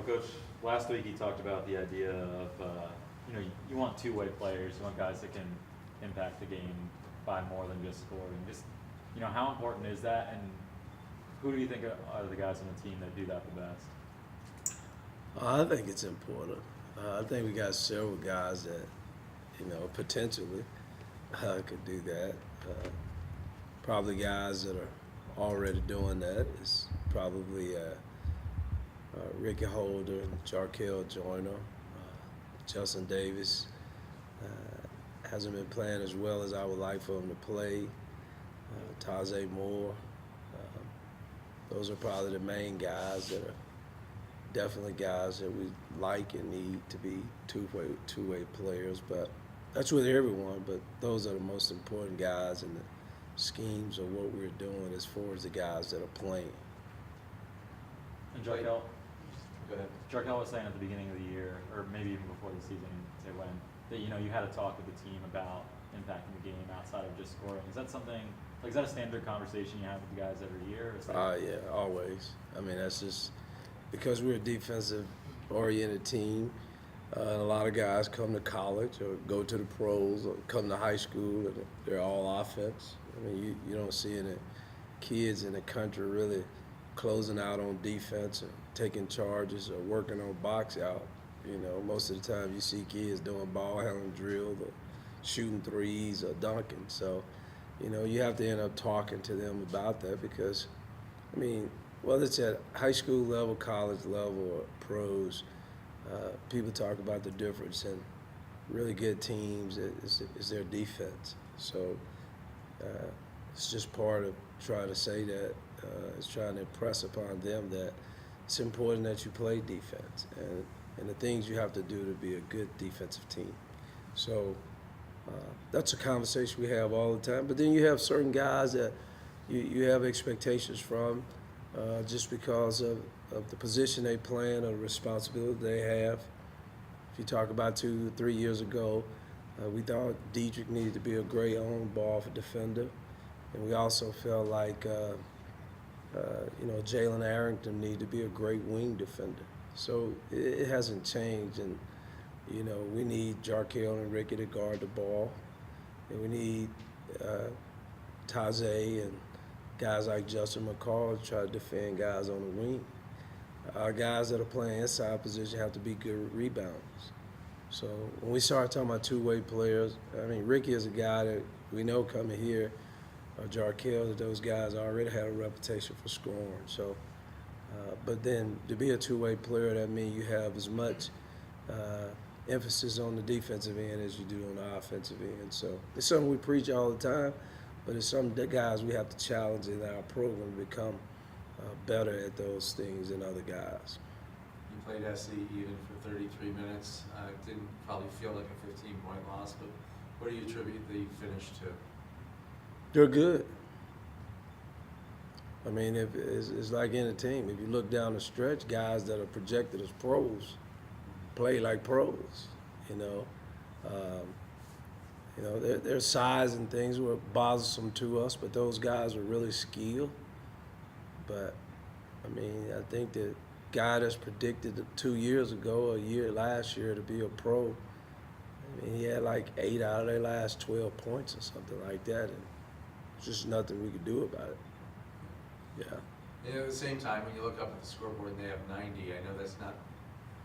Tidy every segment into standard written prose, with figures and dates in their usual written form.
Well, Coach, last week he talked about the idea of, you want two-way players. You want guys that can impact the game by more than just scoring. Just, how important is that, and who do you think are the guys on the team that do that the best? I think it's important. I think we got several guys that, potentially could do that. Probably guys that are already doing that is probably Ricky Holder and Jarkel Joyner. Justin Davis hasn't been playing as well as I would like for him to play. Tajay Moore. Those are probably the main guys that are definitely guys that we like and need to be two-way players. But that's with everyone. But those are the most important guys in the schemes of what we're doing as far as the guys that are playing. And Jarkel? Go ahead. Jarkel was saying at the beginning of the year, or maybe even before the season, say when, that you had a talk with the team about impacting the game outside of just scoring. Is that something? Is that a standard conversation you have with the guys every year? Yeah, always. I mean, that's just because we're a defensive-oriented team. A lot of guys come to college or go to the pros or come to high school, and they're all offense. I mean, you don't see any kids in the country really closing out on defense or taking charges or working on box out. Most of the time you see kids doing ball handling drills or shooting threes or dunking. So, you have to end up talking to them about that because, whether it's at high school level, college level, or pros, people talk about the difference in really good teams is their defense. So it's just part of trying to say that, it's trying to impress upon them that it's important that you play defense and the things you have to do to be a good defensive team. So that's a conversation we have all the time. But then you have certain guys that you have expectations from just because of the position they play in or the responsibility they have. If you talk about 2-3 years ago, we thought Dietrich needed to be a great on-ball defender. And we also felt like Jalen Arrington needed to be a great wing defender. So it hasn't changed, and we need Jarkel and Ricky to guard the ball, and we need Tajay and guys like Justin McCall to try to defend guys on the wing. Our guys that are playing inside position have to be good rebounders. So when we start talking about two-way players, Ricky is a guy that we know coming here, Jarkel, that those guys already had a reputation for scoring. So, but then to be a two-way player, that means you have as much emphasis on the defensive end as you do on the offensive end. So it's something we preach all the time, but it's something that guys we have to challenge in our program to become better at those things than other guys. You played SC even for 33 minutes. It didn't probably feel like a 15-point loss, but what do you attribute the finish to? They're good. It's like any team. If you look down the stretch, guys that are projected as pros play like pros. Their size and things were bothersome to us, but those guys were really skilled. But I think the guy that's predicted 2 years ago, last year to be a pro, he had like 8 out of their last 12 points or something like that, and there's just nothing we could do about it. Yeah. At the same time, when you look up at the scoreboard and they have 90, I know that's not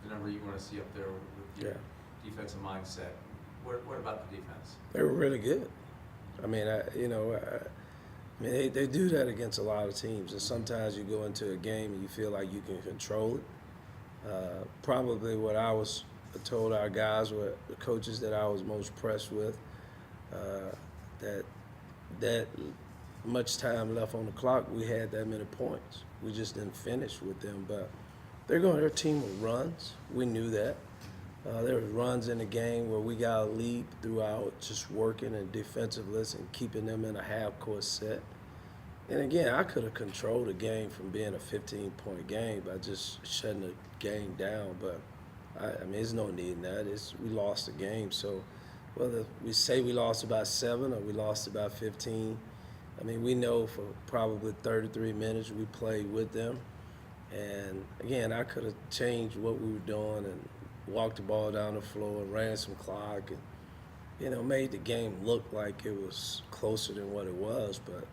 the number you want to see up there with your defensive mindset. What about the defense? They were really good. They do that against a lot of teams, and sometimes you go into a game and you feel like you can control it. Probably what I was told our guys were the coaches that I was most impressed with, that much time left on the clock, we had that many points. We just didn't finish with them, but their team of runs. We knew that. There was runs in the game where we got a lead throughout just working and defensiveness and keeping them in a half-court set. And again, I could have controlled the game from being a 15-point game by just shutting the game down, but there's no need in that. We lost the game, so whether we say we lost about 7 or we lost about 15, we know for probably 33 minutes we played with them, And again, I could have changed what we were doing and walked the ball down the floor and ran some clock and, made the game look like it was closer than what it was. But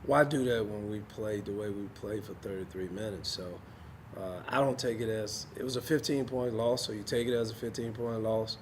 why do that when we played the way we played for 33 minutes? So I don't take it as – it was a 15-point loss, so you take it as a 15-point loss.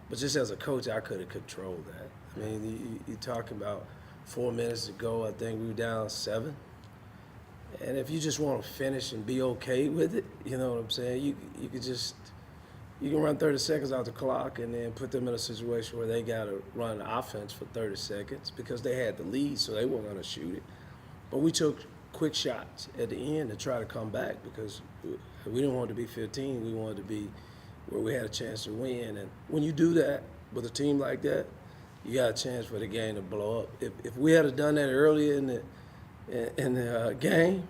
But just as a coach, I could have controlled that. I mean, you're talking about 4 minutes to go. I think we were down 7. And if you just want to finish and be okay with it, you know what I'm saying, you could just – you can run 30 seconds out the clock and then put them in a situation where they got to run offense for 30 seconds because they had the lead, so they weren't going to shoot it. But we took quick shots at the end to try to come back because we didn't want it to be 15. We wanted to be where we had a chance to win. And when you do that with a team like that, you got a chance for the game to blow up. If we had done that earlier in the game,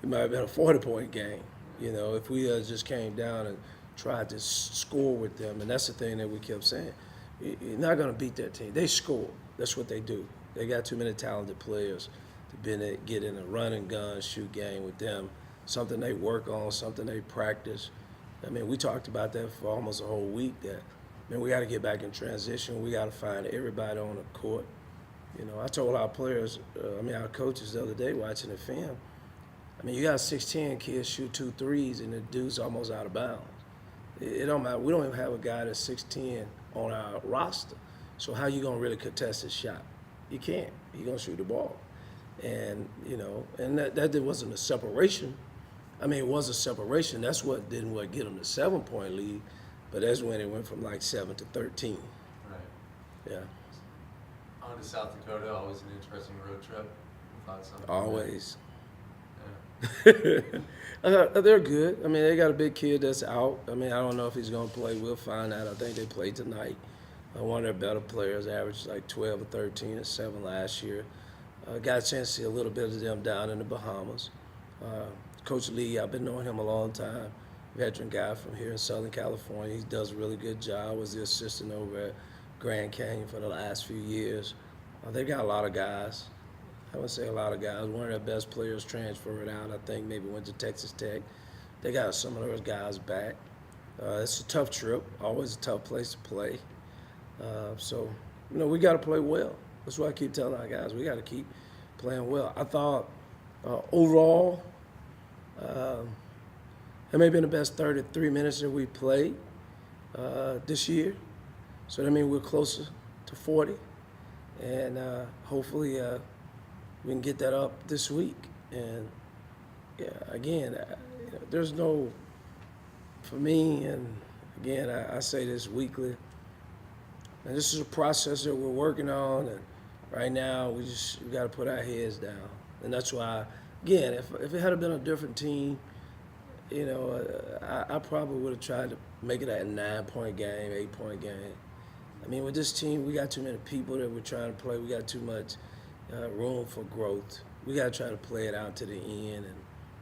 it might have been a 40-point game. If we just came down and tried to score with them, and that's the thing that we kept saying. You're not going to beat that team. They score. That's what they do. They got too many talented players to get in a run and gun shoot game with them, something they work on, something they practice. I mean, we talked about that for almost a whole week that, man, we got to get back in transition. We got to find everybody on the court. I told our players, our coaches the other day watching the film, you got 6'10" kids shoot 2 threes, and the dude's almost out of bounds. It don't matter. We don't even have a guy that's 6'10" on our roster. So how you going to really contest his shot? You can't. You're going to shoot the ball. And, and that wasn't a separation. It was a separation. That's what didn't get them the 7-point lead. But that's when it went from like 7 to 13. Right. Yeah. On to South Dakota, always an interesting road trip. Thoughts on that? Always. Yeah. They're good. They got a big kid that's out. I don't know if he's going to play. We'll find out. I think they played tonight. One of their better players averaged like 12 or 13 and 7 last year. Got a chance to see a little bit of them down in the Bahamas. Coach Lee, I've been knowing him a long time. Veteran guy from here in Southern California. He does a really good job. Was the assistant over at Grand Canyon for the last few years. They got a lot of guys. I would say a lot of guys. One of their best players transferred out, I think, maybe went to Texas Tech. They got some of those guys back. It's a tough trip, always a tough place to play. So, we got to play well. That's why I keep telling our guys, we got to keep playing well. I thought overall, it may have been the best 33 minutes that we played this year. So that means we're closer to 40. And hopefully we can get that up this week. And, yeah, again, there's no, for me, and again, I say this weekly, and this is a process that we're working on, and right now we got to put our heads down. And that's why, again, if it had been a different team, I probably would have tried to make it a 9-point game, 8-point game. With this team, we got too many people that we're trying to play. We got too much room for growth. We got to try to play it out to the end, and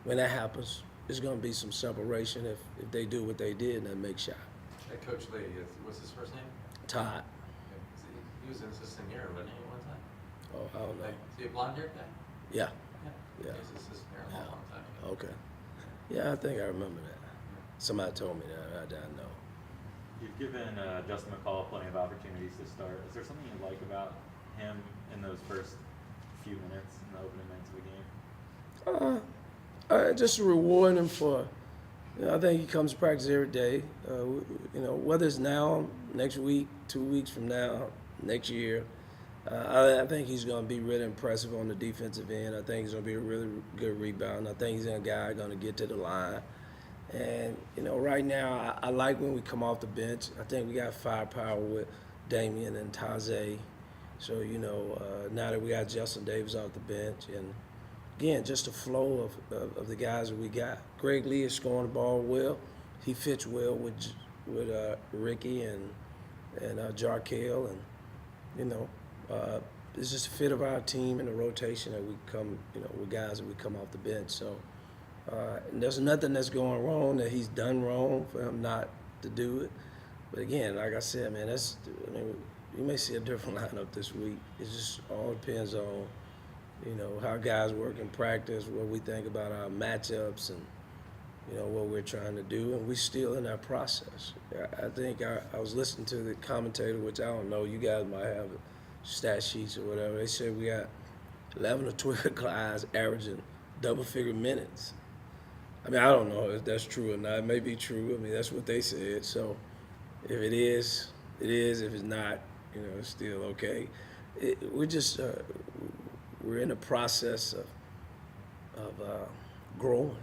when that happens, there's going to be some separation if they do what they did and then make shot. That Coach Lee, what's his first name? Todd. He was an assistant here, wasn't he, at one time? Oh, I don't know. Is he a blonde-haired guy? Yeah. Yeah. He was an assistant here a long time ago. Okay. Yeah, I think I remember that. Somebody told me that. I didn't know. You've given Justin McCall plenty of opportunities to start. Is there something you like about him in those first few minutes, in the opening minutes of the game? Just rewarding him for, I think he comes to practice every day. Whether it's now, next week, 2 weeks from now, next year, I think he's going to be really impressive on the defensive end. I think he's going to be a really good rebound. I think he's a guy going to get to the line. And, right now, I like when we come off the bench. I think we got firepower with Damian and Taze. So, now that we got Justin Davis off the bench, and, again, just the flow of the guys that we got. Greg Lee is scoring the ball well. He fits well with Ricky and Jarkel. And, it's just a fit of our team and the rotation that we come, with guys that we come off the bench. So, and there's nothing that's going wrong that he's done wrong for him not to do it. But again, like I said, man, you may see a different lineup this week. It just all depends on, how guys work in practice, what we think about our matchups, and what we're trying to do, and we're still in that process. I think I was listening to the commentator, which I don't know, you guys might have stat sheets or whatever. They said we got 11 or 12 guys averaging double-figure minutes. I mean, I don't know if that's true or not. It may be true. I mean, that's what they said. So if it is, it is. If it's not, it's still okay. We're in the process of growing,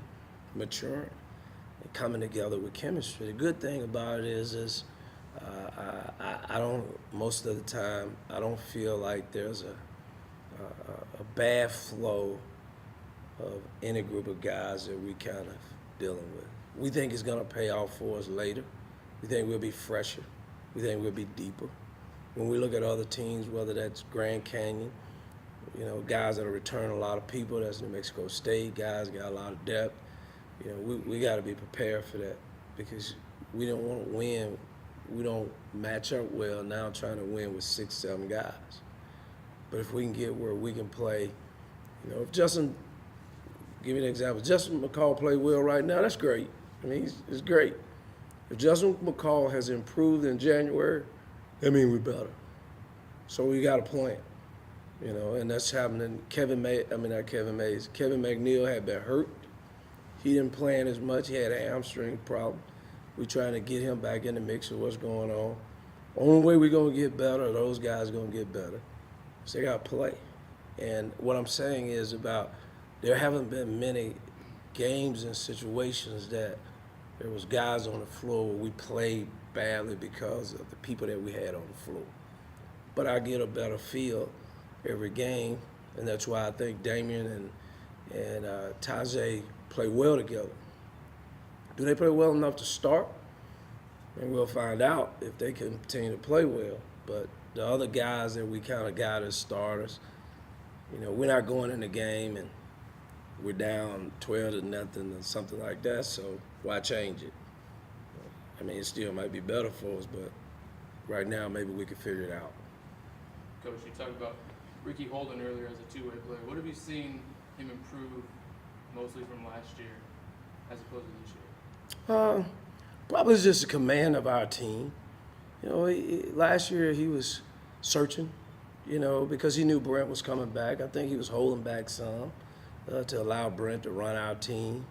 maturing, and coming together with chemistry. The good thing about it is I don't, most of the time, I don't feel like there's a bad flow of any group of guys that we kind of dealing with. We think it's going to pay off for us later. We think we'll be fresher. We think we'll be deeper. When we look at other teams, whether that's Grand Canyon, guys that are returning a lot of people, that's New Mexico State, guys got a lot of depth. We got to be prepared for that because we don't want to win. We don't match up well now trying to win with 6, 7 guys. But if we can get where we can play, if Justin, give me an example, Justin McCall play well right now, that's great. I mean, it's great. If Justin McCall has improved in January, that means we're better. So we got a plan, and that's happening. Kevin McNeil had been hurt. He didn't play as much. He had a hamstring problem. We're trying to get him back in the mix of what's going on. Only way we're going to get better, those guys going to get better, is they got to play. And what I'm saying is there haven't been many games and situations that there was guys on the floor where we played badly because of the people that we had on the floor. But I get a better feel every game, and that's why I think Damian and Tajay play well together. Do they play well enough to start? And we'll find out if they can continue to play well. But the other guys that we kind of got as starters, we're not going in the game and we're down 12-0 or something like that, so why change it? I mean, it still might be better for us, but right now maybe we can figure it out. Coach, you talked about Ricky Holden earlier as a two-way player. What have you seen him improve mostly from last year as opposed to this year? Probably just the command of our team. Last year he was searching, because he knew Brent was coming back. I think he was holding back some to allow Brent to run our team.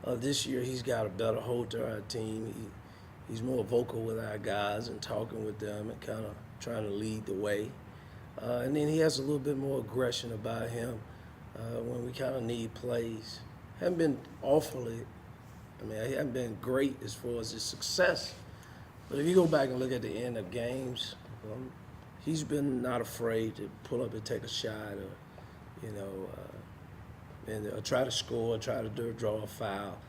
This year he's got a better hold to our team. He's more vocal with our guys and talking with them and kind of trying to lead the way. And then he has a little bit more aggression about him when we kind of need plays. Haven't been he hasn't been great as far as his success. But if you go back and look at the end of games, he's been not afraid to pull up and take a shot and try to score, try to draw a foul.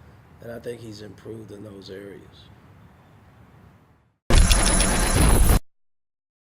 And I think he's improved in those areas.